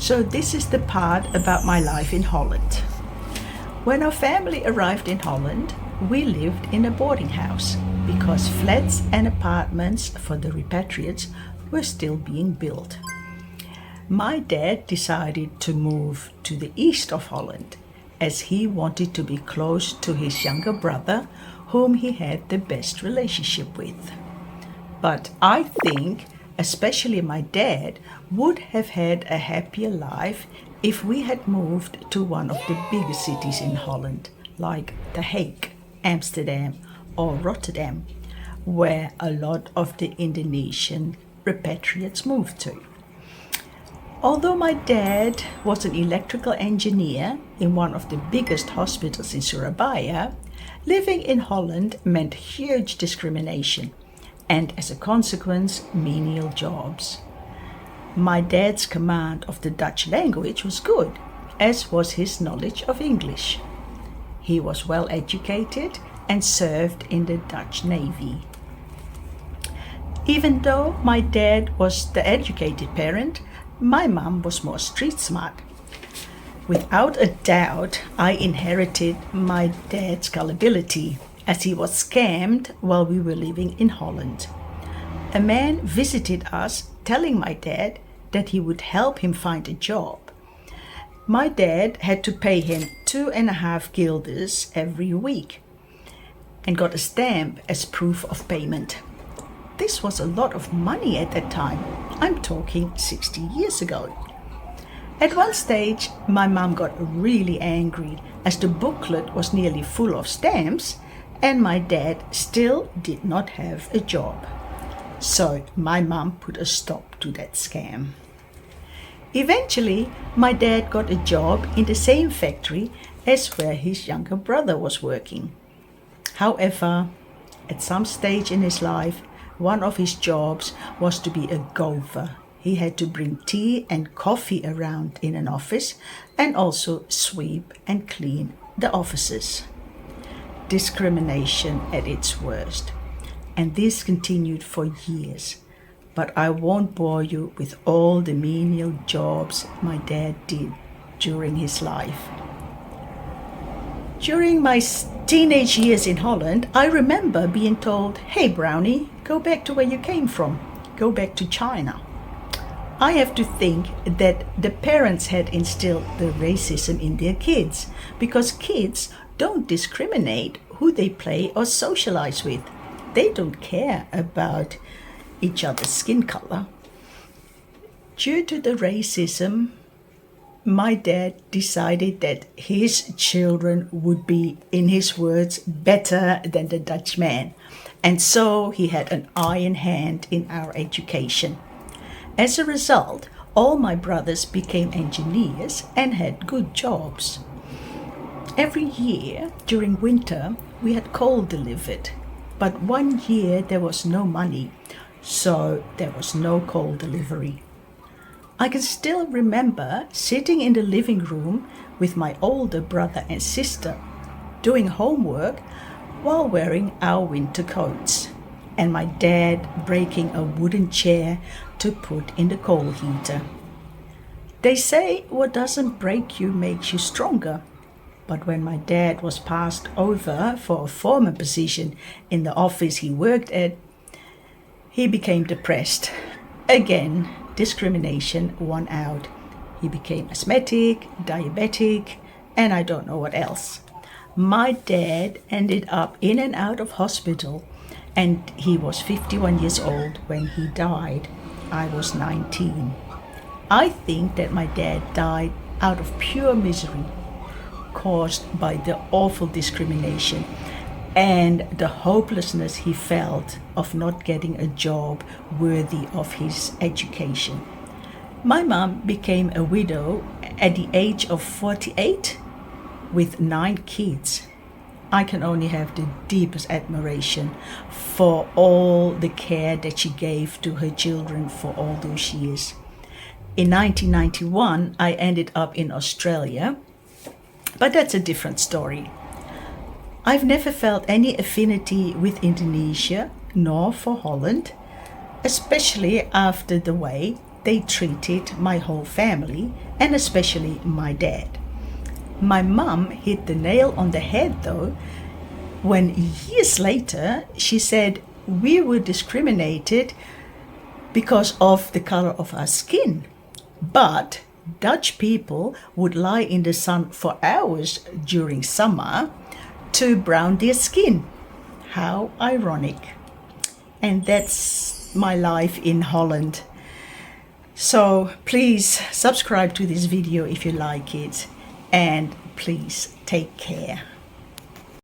So this is the part about my life in Holland. When our family arrived in Holland, we lived in a boarding house because flats and apartments for the repatriates were still being built. My dad decided to move to the east of Holland as he wanted to be close to his younger brother, whom he had the best relationship with. But I think, especially my dad, would have had a happier life if we had moved to one of the bigger cities in Holland, like The Hague, Amsterdam, or Rotterdam, where a lot of the Indonesian repatriates moved to. Although my dad was an electrical engineer in one of the biggest hospitals in Surabaya, living in Holland meant huge discrimination and, as a consequence, menial jobs. My dad's command of the Dutch language was good, as was his knowledge of English. He was well educated and served in the Dutch Navy. Even though my dad was the educated parent, my mum was more street smart. Without a doubt, I inherited my dad's gullibility, as he was scammed while we were living in Holland. A man visited us telling my dad that he would help him find a job. My dad had to pay him 2.5 guilders every week and got a stamp as proof of payment. This was a lot of money at that time. I'm talking 60 years ago. At one stage, my mum got really angry as the booklet was nearly full of stamps and my dad still did not have a job. So my mum put a stop to that scam. Eventually, my dad got a job in the same factory as where his younger brother was working. However, at some stage in his life, one of his jobs was to be a gopher. He had to bring tea and coffee around in an office and also sweep and clean the offices. Discrimination at its worst. And this continued for years. But I won't bore you with all the menial jobs my dad did during his life. During my teenage years in Holland, I remember being told, "Hey Brownie, go back to where you came from. Go back to China." I have to think that the parents had instilled the racism in their kids, because kids don't discriminate who they play or socialize with. They don't care about each other's skin color. Due to the racism, my dad decided that his children would be, in his words, better than the Dutch man. And so he had an iron hand in our education. As a result, all my brothers became engineers and had good jobs. Every year during winter, we had coal delivered. But one year there was no money, so there was no coal delivery. I can still remember sitting in the living room with my older brother and sister, doing homework while wearing our winter coats, and my dad breaking a wooden chair to put in the coal heater. They say what doesn't break you makes you stronger. But when my dad was passed over for a former position in the office he worked at, he became depressed. Again, discrimination won out. He became asthmatic, diabetic, and I don't know what else. My dad ended up in and out of hospital, and he was 51 years old when he died. I was 19. I think that my dad died out of pure misery, caused by the awful discrimination and the hopelessness he felt of not getting a job worthy of his education. My mom became a widow at the age of 48 with 9 kids. I can only have the deepest admiration for all the care that she gave to her children for all those years. In 1991, I ended up in Australia, but that's a different story. I've never felt any affinity with Indonesia nor for Holland, especially after the way they treated my whole family, and especially my dad. My mum hit the nail on the head though, when years later she said we were discriminated because of the color of our skin. But Dutch people would lie in the sun for hours during summer to brown their skin. How ironic. And that's my life in Holland. So please subscribe to this video if you like it, and please take care.